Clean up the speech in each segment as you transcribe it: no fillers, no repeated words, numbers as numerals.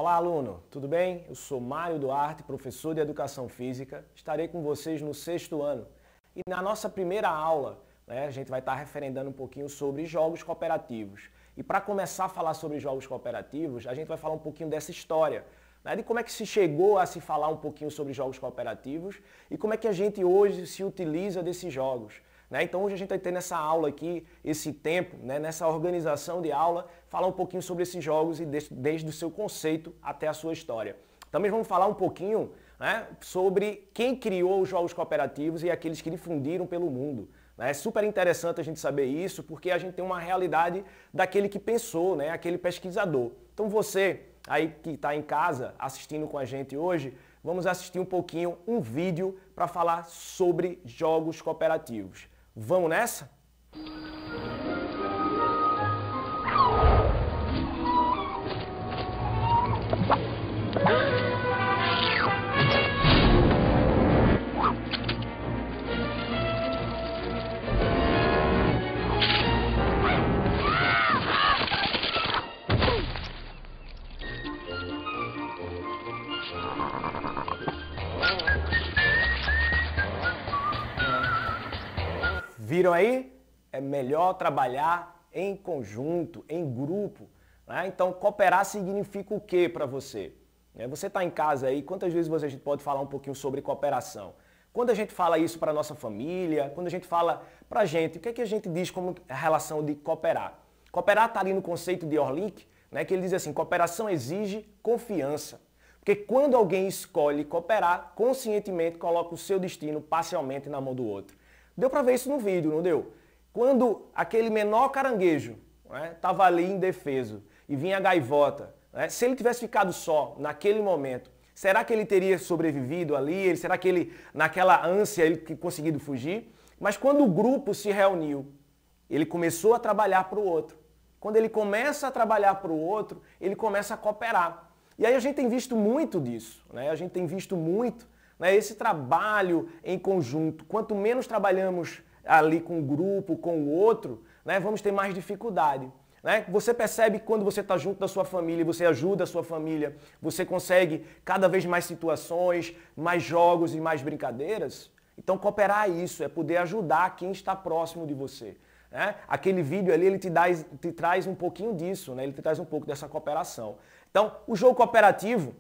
Olá, aluno, tudo bem? Eu sou Mário Duarte, professor de Educação Física. Estarei com vocês no 6º ano. E na nossa primeira aula, a gente vai estar referendando um pouquinho sobre jogos cooperativos. E para começar a falar sobre jogos cooperativos, a gente vai falar um pouquinho dessa história, de como é que se chegou a se falar um pouquinho sobre jogos cooperativos e como é que a gente hoje se utiliza desses jogos. Então hoje a gente vai ter nessa aula aqui, esse tempo, nessa organização de aula, falar um pouquinho sobre esses jogos e desde o seu conceito até a sua história. Também vamos falar um pouquinho sobre quem criou os jogos cooperativos e aqueles que difundiram pelo mundo. É super interessante a gente saber isso, porque a gente tem uma realidade daquele que pensou, aquele pesquisador. Então você aí que está em casa assistindo com a gente hoje, vamos assistir um pouquinho um vídeo para falar sobre jogos cooperativos. Vamos nessa? Viram aí? É melhor trabalhar em conjunto, em grupo. Então, cooperar significa o que para você? Você está em casa aí, quantas vezes a gente pode falar um pouquinho sobre cooperação? Quando a gente fala isso para a nossa família, quando a gente fala para a gente, o que é que a gente diz como a relação de cooperar? Cooperar está ali no conceito de Orlick, que ele diz assim, cooperação exige confiança. Porque quando alguém escolhe cooperar, conscientemente coloca o seu destino parcialmente na mão do outro. Deu para ver isso no vídeo, não deu? Quando aquele menor caranguejo estava ali indefeso e vinha a gaivota, se ele tivesse ficado só naquele momento, será que ele teria sobrevivido ali? Será que ele, naquela ânsia, ele conseguido fugir? Mas quando o grupo se reuniu, ele começou a trabalhar para o outro. Quando ele começa a trabalhar para o outro, ele começa a cooperar. E aí a gente tem visto muito disso, a gente tem visto muito esse trabalho em conjunto. Quanto menos trabalhamos ali com o grupo, com o outro, vamos ter mais dificuldade. Você percebe que quando você está junto da sua família, você ajuda a sua família, você consegue cada vez mais situações, mais jogos e mais brincadeiras? Então cooperar é isso, é poder ajudar quem está próximo de você. Aquele vídeo ali, ele te traz um pouquinho disso, ele te traz um pouco dessa cooperação. Então, o jogo cooperativo,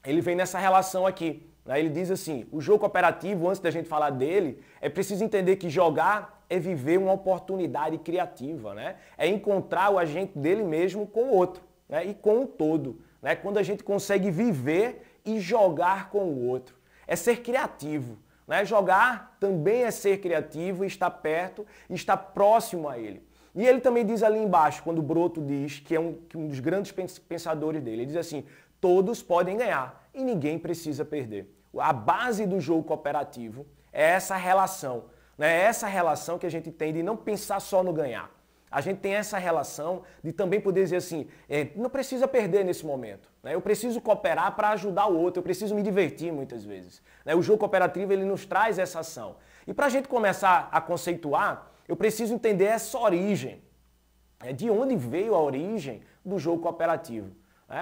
ele vem nessa relação aqui. Ele diz assim, o jogo cooperativo, antes da gente falar dele, é preciso entender que jogar é viver uma oportunidade criativa, É encontrar o agente dele mesmo com o outro, e com o todo, Quando a gente consegue viver e jogar com o outro. É ser criativo, Jogar também é ser criativo e estar perto e estar próximo a ele. E ele também diz ali embaixo, quando o Broto diz, que é um dos grandes pensadores dele, ele diz assim, todos podem ganhar e ninguém precisa perder. A base do jogo cooperativo é essa relação. É essa relação que a gente tem de não pensar só no ganhar. A gente tem essa relação de também poder dizer assim, não precisa perder nesse momento. Eu preciso cooperar para ajudar o outro, eu preciso me divertir muitas vezes. O jogo cooperativo ele nos traz essa ação. E para a gente começar a conceituar, eu preciso entender essa origem. De onde veio a origem do jogo cooperativo?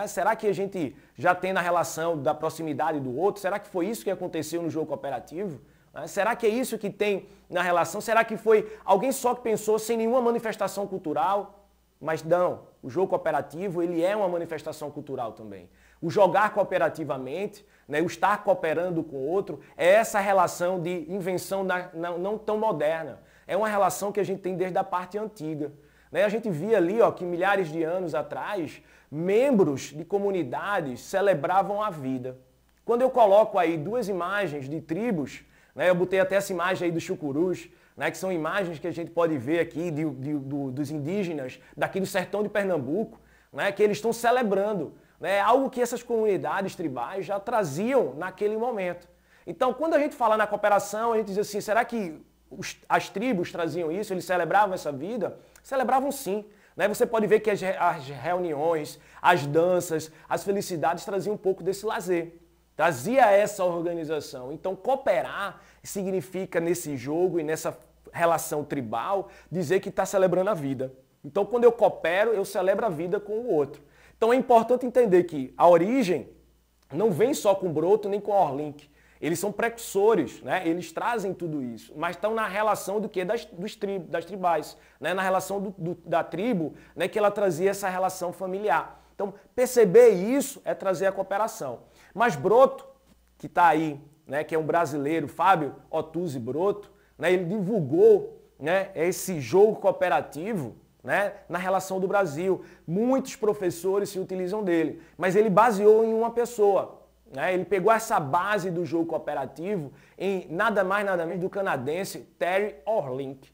Será que a gente já tem na relação da proximidade do outro? Será que foi isso que aconteceu no jogo cooperativo? Será que é isso que tem na relação? Será que foi alguém só que pensou sem nenhuma manifestação cultural? Mas não, o jogo cooperativo ele é uma manifestação cultural também. O jogar cooperativamente, o estar cooperando com o outro, é essa relação de invenção não tão moderna. É uma relação que a gente tem desde a parte antiga. A gente via ali que milhares de anos atrás, membros de comunidades celebravam a vida. Quando eu coloco aí duas imagens de tribos, eu botei até essa imagem aí dos chucurus, que são imagens que a gente pode ver aqui dos indígenas daqui do sertão de Pernambuco, que eles estão celebrando. Algo que essas comunidades tribais já traziam naquele momento. Então, quando a gente fala na cooperação, a gente diz assim, será que as tribos traziam isso? Eles celebravam essa vida? Celebravam sim. Você pode ver que as reuniões, as danças, as felicidades traziam um pouco desse lazer. Trazia essa organização. Então, cooperar significa, nesse jogo e nessa relação tribal, dizer que está celebrando a vida. Então, quando eu coopero, eu celebro a vida com o outro. Então é importante entender que a origem não vem só com Broto nem com Orlink. Eles são precursores, né? Eles trazem tudo isso, mas estão na relação do que? Das tribais, né? Na relação da tribo, né? Que ela trazia essa relação familiar. Então, perceber isso é trazer a cooperação. Mas Broto, que está aí, né? Que é um brasileiro, Fábio Otuzzi Broto, né? Ele divulgou, né? Esse jogo cooperativo, né? Na relação do Brasil. Muitos professores se utilizam dele, mas ele baseou em uma pessoa. Ele pegou essa base do jogo cooperativo em nada mais nada menos do canadense Terry Orlink.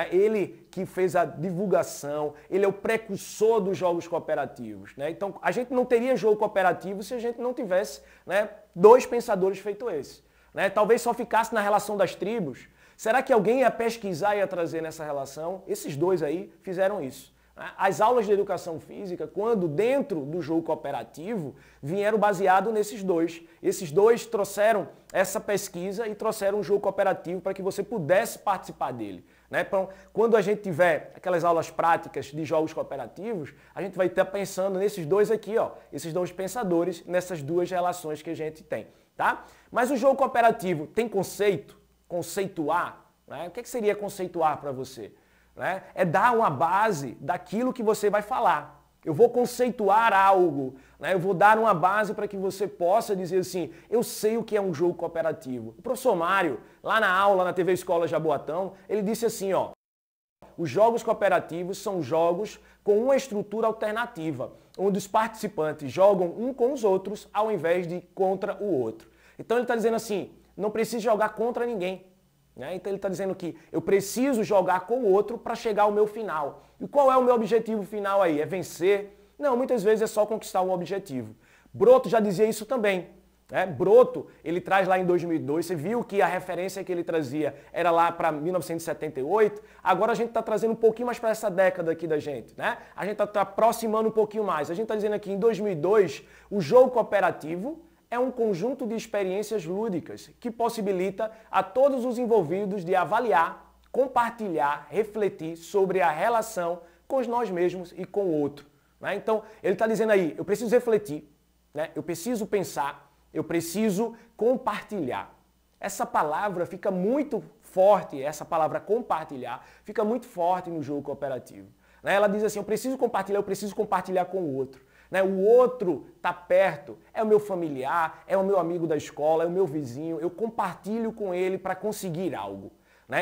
Ele que fez a divulgação, ele é o precursor dos jogos cooperativos. Então a gente não teria jogo cooperativo se a gente não tivesse dois pensadores feito esse. Talvez só ficasse na relação das tribos. Será que alguém ia pesquisar e ia trazer nessa relação? Esses dois aí fizeram isso. As aulas de educação física, quando dentro do jogo cooperativo, vieram baseado nesses dois. Esses dois trouxeram essa pesquisa e trouxeram um jogo cooperativo para que você pudesse participar dele. Então, quando a gente tiver aquelas aulas práticas de jogos cooperativos, a gente vai estar pensando nesses dois aqui, ó, esses dois pensadores, nessas duas relações que a gente tem. Tá? Mas o jogo cooperativo tem conceito? Conceituar? O que seria conceituar para você? É dar uma base daquilo que você vai falar. Eu vou conceituar algo, eu vou dar uma base para que você possa dizer assim, eu sei o que é um jogo cooperativo. O professor Mário, lá na aula, na TV Escola Jaboatão, ele disse assim, ó, os jogos cooperativos são jogos com uma estrutura alternativa, onde os participantes jogam um com os outros ao invés de contra o outro. Então ele está dizendo assim, não precisa jogar contra ninguém. Então ele está dizendo que eu preciso jogar com o outro para chegar ao meu final. E qual é o meu objetivo final aí? É vencer? Não, muitas vezes é só conquistar um objetivo. Broto já dizia isso também. Broto, ele traz lá em 2002, você viu que a referência que ele trazia era lá para 1978, agora a gente está trazendo um pouquinho mais para essa década aqui da gente. A gente está aproximando um pouquinho mais. A gente está dizendo aqui em 2002, o jogo cooperativo é um conjunto de experiências lúdicas que possibilita a todos os envolvidos de avaliar, compartilhar, refletir sobre a relação com nós mesmos e com o outro. Então, ele está dizendo aí, eu preciso refletir, eu preciso pensar, eu preciso compartilhar. Essa palavra fica muito forte, essa palavra compartilhar, fica muito forte no jogo cooperativo. Ela diz assim, eu preciso compartilhar com o outro. O outro está perto, é o meu familiar, é o meu amigo da escola, é o meu vizinho, eu compartilho com ele para conseguir algo.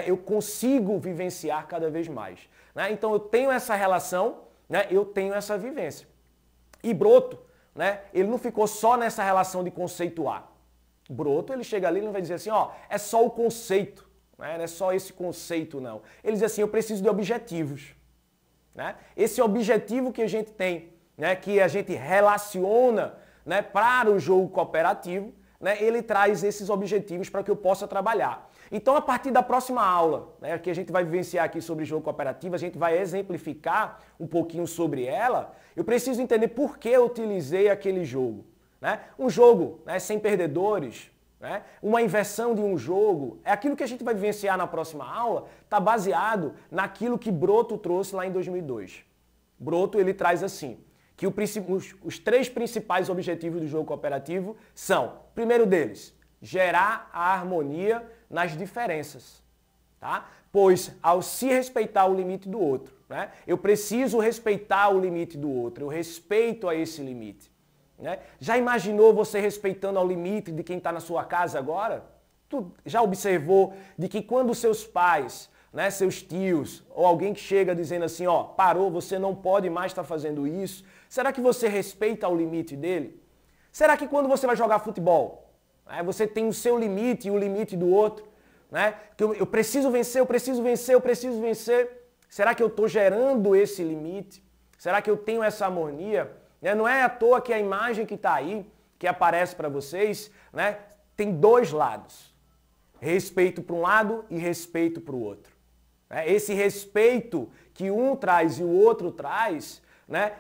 Eu consigo vivenciar cada vez mais. Então eu tenho essa relação, eu tenho essa vivência. E Broto, ele não ficou só nessa relação de conceituar. Broto, ele chega ali e não vai dizer assim, ó, é só o conceito, não é só esse conceito não. Ele diz assim, eu preciso de objetivos. Esse objetivo que a gente tem, que a gente relaciona para o jogo cooperativo, ele traz esses objetivos para que eu possa trabalhar. Então, a partir da próxima aula, que a gente vai vivenciar aqui sobre jogo cooperativo, a gente vai exemplificar um pouquinho sobre ela, eu preciso entender por que eu utilizei aquele jogo. Um jogo sem perdedores, uma inversão de um jogo, é aquilo que a gente vai vivenciar na próxima aula, está baseado naquilo que Broto trouxe lá em 2002. Broto, ele traz assim, que os três principais objetivos do jogo cooperativo são, primeiro deles, gerar a harmonia nas diferenças, tá? Pois ao se respeitar o limite do outro, eu preciso respeitar o limite do outro, eu respeito a esse limite. Já imaginou você respeitando ao limite de quem está na sua casa agora? Tu já observou de que quando seus pais, seus tios ou alguém que chega dizendo assim, ó, parou, você não pode mais estar fazendo isso, será que você respeita o limite dele? Será que quando você vai jogar futebol, você tem o seu limite e o limite do outro? Que eu preciso vencer, eu preciso vencer, eu preciso vencer. Será que eu estou gerando esse limite? Será que eu tenho essa harmonia? Não é à toa que a imagem que está aí, que aparece para vocês, tem dois lados. Respeito para um lado e respeito para o outro. Esse respeito que um traz e o outro traz,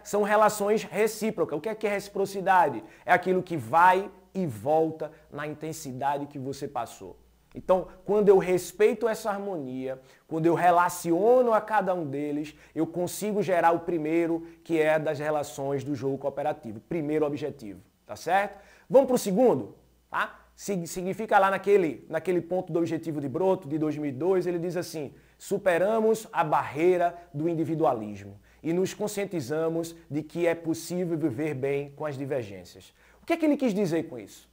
são relações recíprocas. O que é reciprocidade? É aquilo que vai e volta na intensidade que você passou. Então, quando eu respeito essa harmonia, quando eu relaciono a cada um deles, eu consigo gerar o primeiro, que é das relações do jogo cooperativo. Primeiro objetivo, tá certo? Vamos para o segundo, tá? Significa lá naquele ponto do objetivo de Broto, de 2002, ele diz assim: superamos a barreira do individualismo e nos conscientizamos de que é possível viver bem com as divergências. O que é que ele quis dizer com isso?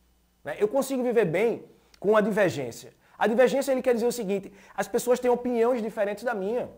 Eu consigo viver bem com a divergência. A divergência, ele quer dizer o seguinte: as pessoas têm opiniões diferentes da minha.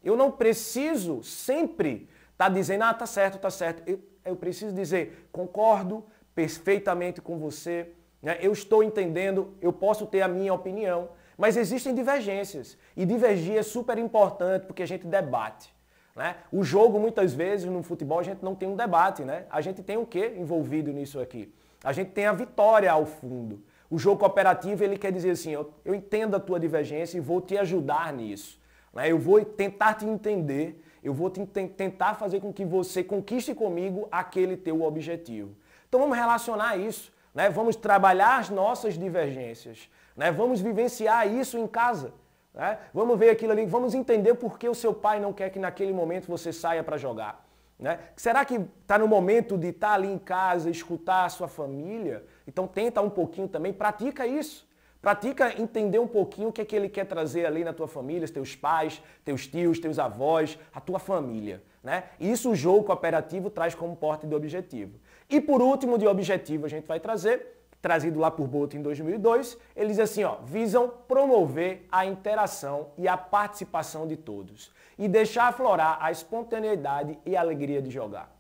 Eu não preciso sempre estar dizendo, tá certo, tá certo. Eu preciso dizer, concordo perfeitamente com você, né? Eu estou entendendo, eu posso ter a minha opinião, mas existem divergências. E divergir é super importante porque a gente debate, né? O jogo, muitas vezes, no futebol, a gente não tem um debate, né? A gente tem o quê envolvido nisso aqui? A gente tem a vitória ao fundo. O jogo cooperativo, ele quer dizer assim, eu entendo a tua divergência e vou te ajudar nisso, né? Eu vou tentar te entender, eu vou tentar fazer com que você conquiste comigo aquele teu objetivo. Então vamos relacionar isso, né? Vamos trabalhar as nossas divergências, né? Vamos vivenciar isso em casa, né? Vamos ver aquilo ali, vamos entender por que o seu pai não quer que naquele momento você saia para jogar. Né? Será que está no momento de estar ali em casa, escutar a sua família? Então tenta um pouquinho também, pratica isso. Pratica entender um pouquinho o que é que ele quer trazer ali na tua família, teus pais, teus tios, teus avós, a tua família. Né? Isso o jogo cooperativo traz como porta de objetivo. E por último de objetivo a gente vai trazido lá por Boto em 2002, ele diz assim, visam promover a interação e a participação de todos e deixar aflorar a espontaneidade e a alegria de jogar.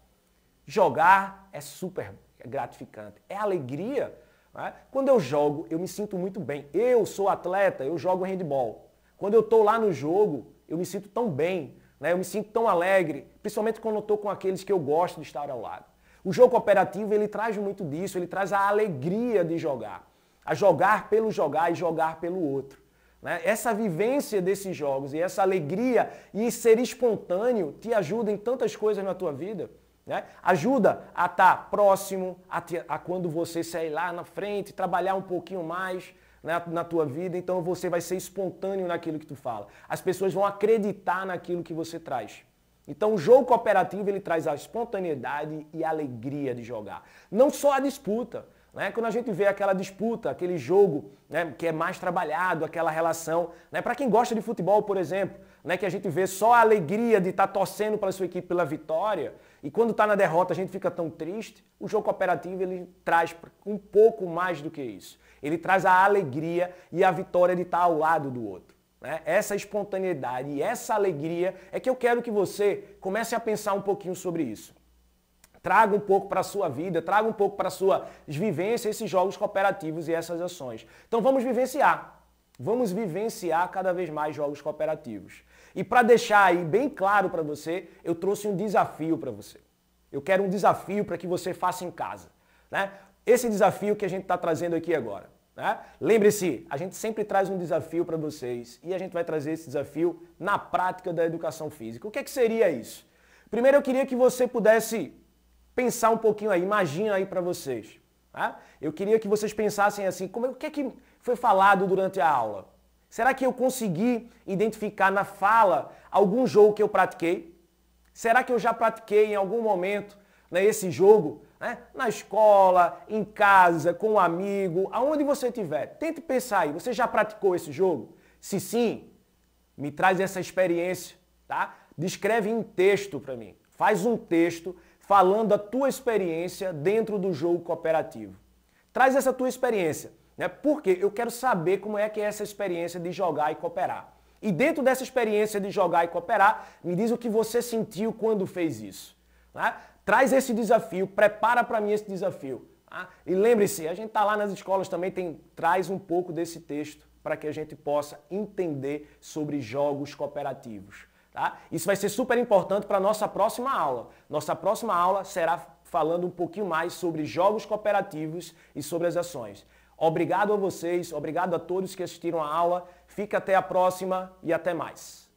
Jogar é super gratificante, é alegria. Né? Quando eu jogo, eu me sinto muito bem. Eu sou atleta, eu jogo handball. Quando eu estou lá no jogo, eu me sinto tão bem, né? Eu me sinto tão alegre, principalmente quando eu estou com aqueles que eu gosto de estar ao lado. O jogo cooperativo, ele traz muito disso, ele traz a alegria de jogar. A jogar pelo jogar e jogar pelo outro. Né? Essa vivência desses jogos e essa alegria e ser espontâneo te ajuda em tantas coisas na tua vida. Né? Ajuda a estar próximo, a quando você sair lá na frente, trabalhar um pouquinho mais, né, na tua vida, então você vai ser espontâneo naquilo que tu fala. As pessoas vão acreditar naquilo que você traz. Então o jogo cooperativo, ele traz a espontaneidade e a alegria de jogar. Não só a disputa, né? Quando a gente vê aquela disputa, aquele jogo, né, que é mais trabalhado, aquela relação, né? Para quem gosta de futebol, por exemplo, né, que a gente vê só a alegria de estar torcendo para a sua equipe pela vitória, e quando está na derrota a gente fica tão triste, o jogo cooperativo, ele traz um pouco mais do que isso. Ele traz a alegria e a vitória de estar ao lado do outro. Essa espontaneidade e essa alegria é que eu quero que você comece a pensar um pouquinho sobre isso. Traga um pouco para a sua vida, traga um pouco para a sua vivência esses jogos cooperativos e essas ações. Então vamos vivenciar cada vez mais jogos cooperativos. E para deixar aí bem claro para você, eu trouxe um desafio para você. Eu quero um desafio para que você faça em casa. Né? Esse desafio que a gente está trazendo aqui agora. Né? Lembre-se, a gente sempre traz um desafio para vocês e a gente vai trazer esse desafio na prática da educação física. O que seria isso? Primeiro eu queria que você pudesse pensar um pouquinho aí, imagina aí para vocês. Tá? Eu queria que vocês pensassem assim, o que é que foi falado durante a aula? Será que eu consegui identificar na fala algum jogo que eu pratiquei? Será que eu já pratiquei em algum momento, né, esse jogo? Né? Na escola, em casa, com um amigo, aonde você estiver. Tente pensar aí, você já praticou esse jogo? Se sim, me traz essa experiência, tá? Descreve em texto para mim. Faz um texto falando a tua experiência dentro do jogo cooperativo. Traz essa tua experiência, né? Porque eu quero saber como é que é essa experiência de jogar e cooperar. E dentro dessa experiência de jogar e cooperar, me diz o que você sentiu quando fez isso. Né? Traz esse desafio, prepara para mim esse desafio. Tá? E lembre-se, a gente está lá nas escolas também, traz um pouco desse texto para que a gente possa entender sobre jogos cooperativos. Tá? Isso vai ser super importante para a nossa próxima aula. Nossa próxima aula será falando um pouquinho mais sobre jogos cooperativos e sobre as ações. Obrigado a vocês, obrigado a todos que assistiram a aula. Fica até a próxima e até mais.